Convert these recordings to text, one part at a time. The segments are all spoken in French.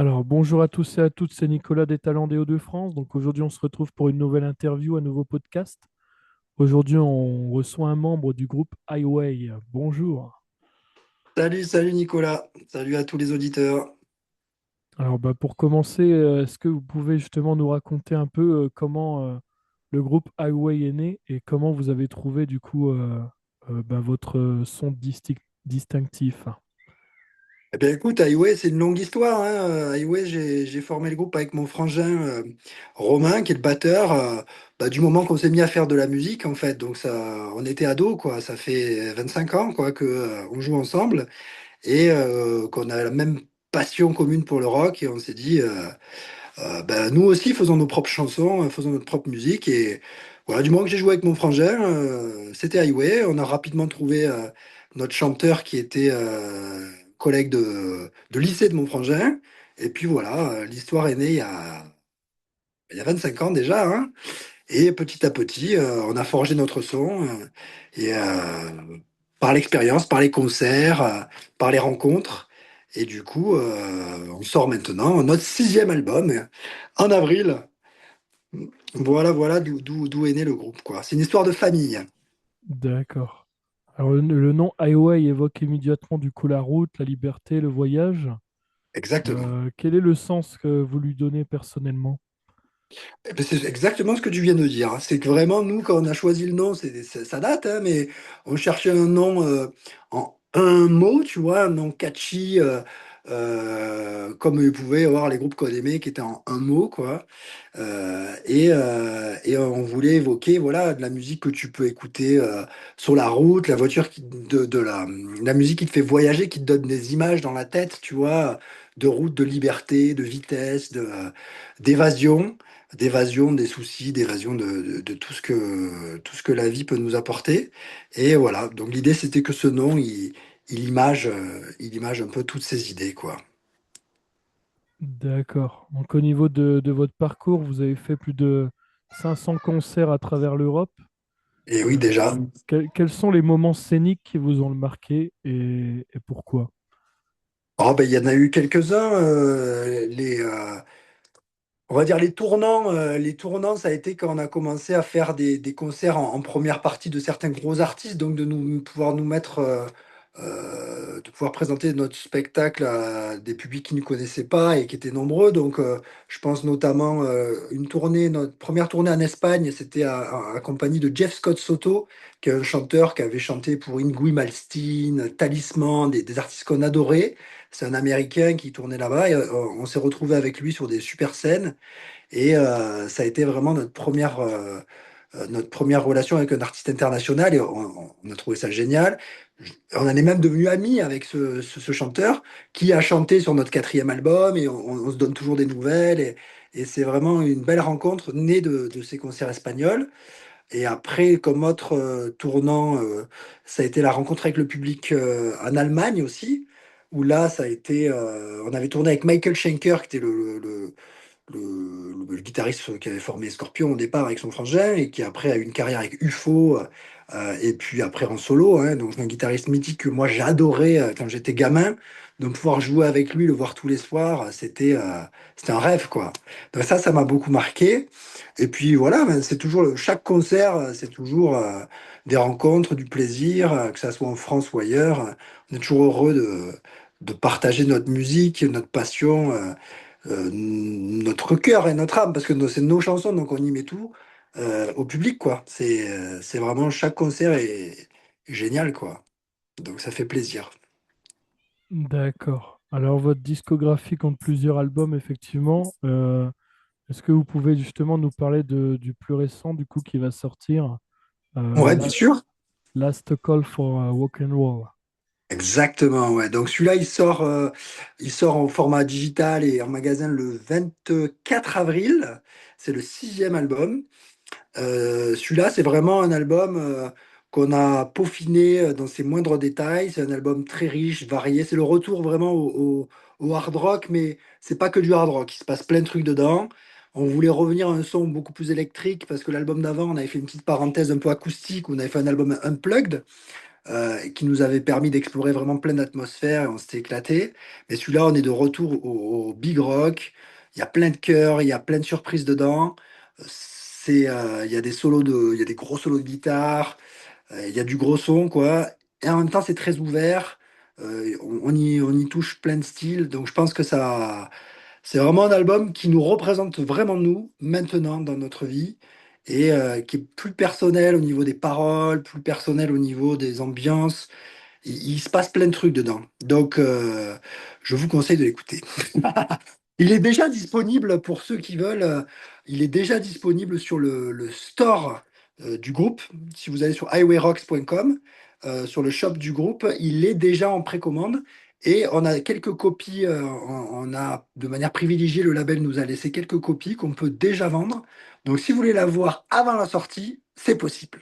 Alors, bonjour à tous et à toutes, c'est Nicolas des Talents des Hauts-de-France. Donc aujourd'hui, on se retrouve pour une nouvelle interview, un nouveau podcast. Aujourd'hui, on reçoit un membre du groupe Highway. Bonjour. Salut, salut Nicolas. Salut à tous les auditeurs. Alors, pour commencer, est-ce que vous pouvez justement nous raconter un peu comment le groupe Highway est né et comment vous avez trouvé du coup votre son distinctif? Eh bien écoute, Highway, c'est une longue histoire, hein. Highway, j'ai formé le groupe avec mon frangin Romain, qui est le batteur, du moment qu'on s'est mis à faire de la musique, en fait. Donc ça, on était ados, quoi. Ça fait 25 ans, quoi, que on joue ensemble et qu'on a la même passion commune pour le rock. Et on s'est dit, nous aussi, faisons nos propres chansons, faisons notre propre musique. Et voilà, du moment que j'ai joué avec mon frangin, c'était Highway. On a rapidement trouvé notre chanteur qui était collègue de lycée de mon frangin. Et puis voilà, l'histoire est née il y a 25 ans déjà, hein. Et petit à petit, on a forgé notre son. Et par l'expérience, par les concerts, par les rencontres. Et du coup, on sort maintenant notre sixième album en avril. Voilà, voilà d'où est né le groupe, quoi. C'est une histoire de famille. D'accord. Alors, le nom Highway évoque immédiatement du coup la route, la liberté, le voyage. Exactement. Quel est le sens que vous lui donnez personnellement? Eh ben, c'est exactement ce que tu viens de dire, hein. C'est que vraiment, nous, quand on a choisi le nom, ça date, hein, mais on cherchait un nom en un mot, tu vois, un nom catchy, comme ils pouvaient avoir les groupes qu'on aimait, qui étaient en un mot, quoi. Et on voulait évoquer, voilà, de la musique que tu peux écouter sur la route, la voiture, la musique qui te fait voyager, qui te donne des images dans la tête, tu vois, de route, de liberté, de vitesse, d'évasion. D'évasion des soucis, d'évasion de tout ce que la vie peut nous apporter. Et voilà, donc l'idée c'était que ce nom, il image un peu toutes ces idées, quoi. D'accord. Donc au niveau de votre parcours, vous avez fait plus de 500 concerts à travers l'Europe. Et oui, déjà. Quels sont les moments scéniques qui vous ont le marqué et pourquoi? Oh, ben, il y en a eu quelques-uns. On va dire les tournants, ça a été quand on a commencé à faire des concerts en première partie de certains gros artistes, donc de nous pouvoir nous mettre, de pouvoir présenter notre spectacle à des publics qui ne connaissaient pas et qui étaient nombreux. Donc, je pense notamment notre première tournée en Espagne, c'était accompagné de Jeff Scott Soto, qui est un chanteur qui avait chanté pour Yngwie Malmsteen, Talisman, des artistes qu'on adorait. C'est un Américain qui tournait là-bas et on s'est retrouvé avec lui sur des super scènes. Et ça a été vraiment notre première relation avec un artiste international et on a trouvé ça génial. On en est même devenu amis avec ce chanteur qui a chanté sur notre quatrième album et on se donne toujours des nouvelles et c'est vraiment une belle rencontre née de ces concerts espagnols. Et après, comme autre tournant, ça a été la rencontre avec le public en Allemagne aussi, où là, on avait tourné avec Michael Schenker, qui était le guitariste qui avait formé Scorpion au départ avec son frangin et qui après a eu une carrière avec UFO et puis après en solo, hein. Donc c'est un guitariste mythique que moi j'adorais quand j'étais gamin. De pouvoir jouer avec lui, le voir tous les soirs, c'était un rêve, quoi. Donc ça m'a beaucoup marqué. Et puis voilà, ben, c'est toujours chaque concert, c'est toujours des rencontres, du plaisir, que ça soit en France ou ailleurs. On est toujours heureux de partager notre musique, notre passion. Notre cœur et notre âme, parce que c'est nos chansons, donc on y met tout au public, quoi. C'est vraiment chaque concert est génial, quoi. Donc ça fait plaisir. D'accord. Alors votre discographie compte plusieurs albums, effectivement. Est-ce que vous pouvez justement nous parler du plus récent du coup qui va sortir, Ouais, bien sûr. Last Call for Rock and Roll? Exactement, ouais. Donc celui-là, il sort en format digital et en magasin le 24 avril. C'est le sixième album. Celui-là, c'est vraiment un album qu'on a peaufiné dans ses moindres détails. C'est un album très riche, varié. C'est le retour vraiment au hard rock, mais c'est pas que du hard rock. Il se passe plein de trucs dedans. On voulait revenir à un son beaucoup plus électrique parce que l'album d'avant, on avait fait une petite parenthèse un peu acoustique, on avait fait un album unplugged. qui nous avait permis d'explorer vraiment plein d'atmosphères et on s'était éclaté. Mais celui-là, on est de retour au Big Rock. Il y a plein de chœurs, il y a plein de surprises dedans. Il y a des il y a des gros solos de guitare, il y a du gros son, quoi. Et en même temps, c'est très ouvert. On y touche plein de styles. Donc, je pense que c'est vraiment un album qui nous représente vraiment nous, maintenant, dans notre vie. Et qui est plus personnel au niveau des paroles, plus personnel au niveau des ambiances. Il se passe plein de trucs dedans. Donc, je vous conseille de l'écouter. Il est déjà disponible pour ceux qui veulent. Il est déjà disponible sur le store du groupe. Si vous allez sur highwayrocks.com, sur le shop du groupe, il est déjà en précommande. Et on a quelques copies. On a, de manière privilégiée, le label nous a laissé quelques copies qu'on peut déjà vendre. Donc, si vous voulez la voir avant la sortie, c'est possible,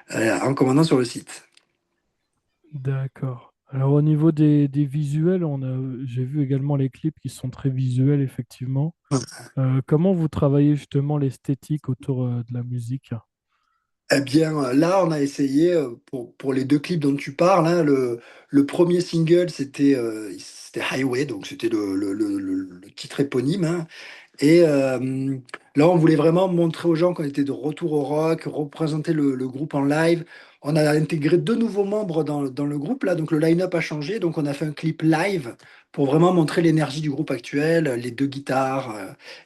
en commandant sur le site. D'accord. Alors au niveau des visuels, j'ai vu également les clips qui sont très visuels, effectivement. Comment vous travaillez justement l'esthétique autour de la musique? Eh bien, là, on a essayé pour les deux clips dont tu parles. Hein, le premier single, c'était Highway, donc c'était le titre éponyme. Hein. Et là, on voulait vraiment montrer aux gens qu'on était de retour au rock, représenter le groupe en live. On a intégré deux nouveaux membres dans le groupe, là, donc le line-up a changé. Donc, on a fait un clip live pour vraiment montrer l'énergie du groupe actuel, les deux guitares,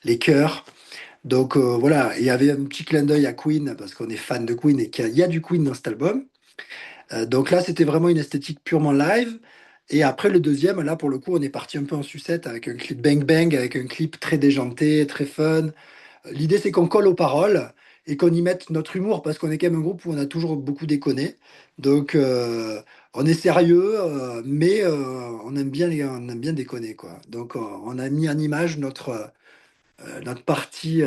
les chœurs. Donc voilà, il y avait un petit clin d'œil à Queen parce qu'on est fan de Queen et qu'il y a du Queen dans cet album. Donc là, c'était vraiment une esthétique purement live. Et après le deuxième, là pour le coup, on est parti un peu en sucette avec un clip bang bang, avec un clip très déjanté, très fun. L'idée, c'est qu'on colle aux paroles et qu'on y mette notre humour parce qu'on est quand même un groupe où on a toujours beaucoup déconné. Donc on est sérieux, mais on aime bien déconner quoi. Donc on a mis en image notre partie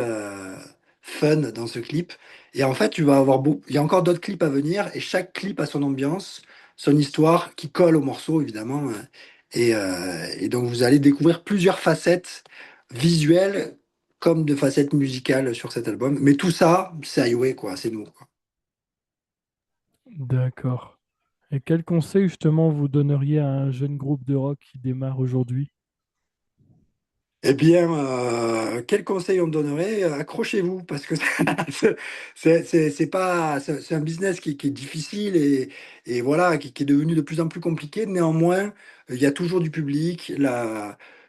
fun dans ce clip. Et en fait, il y a encore d'autres clips à venir et chaque clip a son ambiance, son histoire qui colle au morceau, évidemment. Et donc, vous allez découvrir plusieurs facettes visuelles comme de facettes musicales sur cet album. Mais tout ça, c'est Highway, quoi. C'est nous, quoi. D'accord. Et quel conseil justement vous donneriez à un jeune groupe de rock qui démarre aujourd'hui? Eh bien, quel conseil on me donnerait? Accrochez-vous parce que c'est pas c'est un business qui est difficile et voilà qui est devenu de plus en plus compliqué. Néanmoins, il y a toujours du public.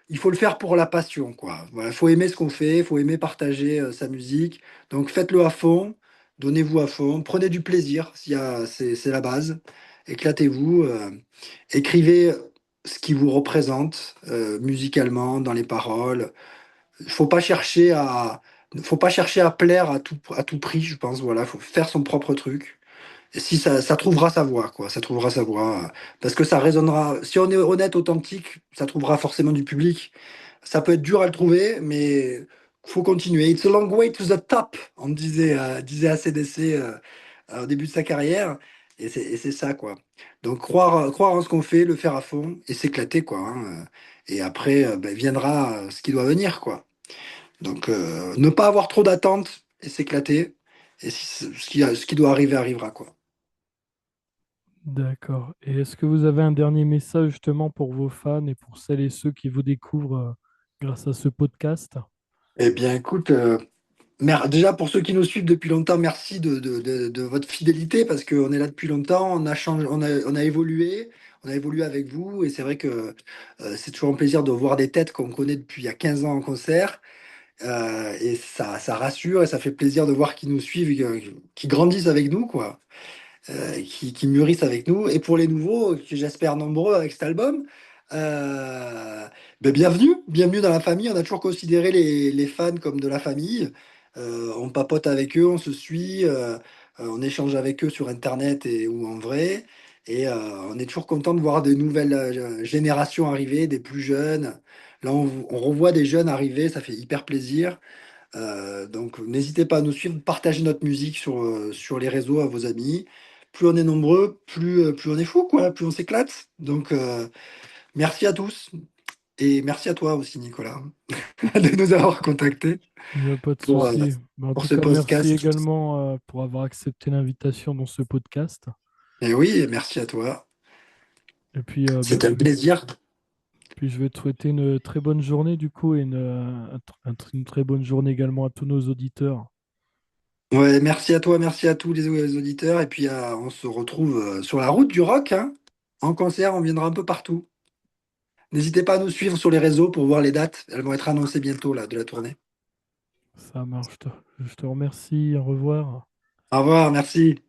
Il faut le faire pour la passion, quoi. Voilà, faut aimer ce qu'on fait, faut aimer partager sa musique. Donc faites-le à fond, donnez-vous à fond, prenez du plaisir. C'est la base. Éclatez-vous. Écrivez ce qui vous représente musicalement, dans les paroles. Il faut pas chercher à plaire à tout prix, je pense. Voilà, faut faire son propre truc. Et si ça trouvera sa voix, quoi. Ça trouvera sa voix. Parce que ça résonnera. Si on est honnête, authentique, ça trouvera forcément du public. Ça peut être dur à le trouver, mais faut continuer. It's a long way to the top, on disait AC/DC au début de sa carrière. Et c'est ça, quoi. Donc croire en ce qu'on fait, le faire à fond et s'éclater, quoi. Hein. Et après, ben, viendra ce qui doit venir, quoi. Donc ne pas avoir trop d'attentes et s'éclater. Et ce qui doit arriver arrivera, quoi. D'accord. Et est-ce que vous avez un dernier message justement pour vos fans et pour celles et ceux qui vous découvrent grâce à ce podcast? Eh bien, écoute, déjà pour ceux qui nous suivent depuis longtemps, merci de votre fidélité parce qu'on est là depuis longtemps, on a changé, on a évolué avec vous et c'est vrai que c'est toujours un plaisir de voir des têtes qu'on connaît depuis il y a 15 ans en concert et ça rassure et ça fait plaisir de voir qu'ils nous suivent, qui grandissent avec nous, quoi. Qui mûrissent avec nous. Et pour les nouveaux, que j'espère nombreux avec cet album, ben bienvenue dans la famille. On a toujours considéré les fans comme de la famille. On papote avec eux, on se suit, on échange avec eux sur Internet ou en vrai. Et on est toujours content de voir des nouvelles générations arriver, des plus jeunes. Là, on revoit des jeunes arriver, ça fait hyper plaisir. Donc n'hésitez pas à nous suivre, partagez notre musique sur les réseaux à vos amis. Plus on est nombreux, plus on est fou, quoi, plus on s'éclate. Donc merci à tous et merci à toi aussi, Nicolas, de nous avoir contactés Il n'y a pas de pour, souci. Mais en pour tout ce cas, merci podcast. également pour avoir accepté l'invitation dans ce podcast. Et oui, merci à toi. Et puis, C'était un plaisir. puis je vais te souhaiter une très bonne journée du coup et une très bonne journée également à tous nos auditeurs. Ouais, merci à toi, merci à tous les auditeurs. Et puis, on se retrouve sur la route du rock, hein. En concert, on viendra un peu partout. N'hésitez pas à nous suivre sur les réseaux pour voir les dates. Elles vont être annoncées bientôt, là, de la tournée. Ça marche. Je te remercie. Au revoir. Au revoir, merci.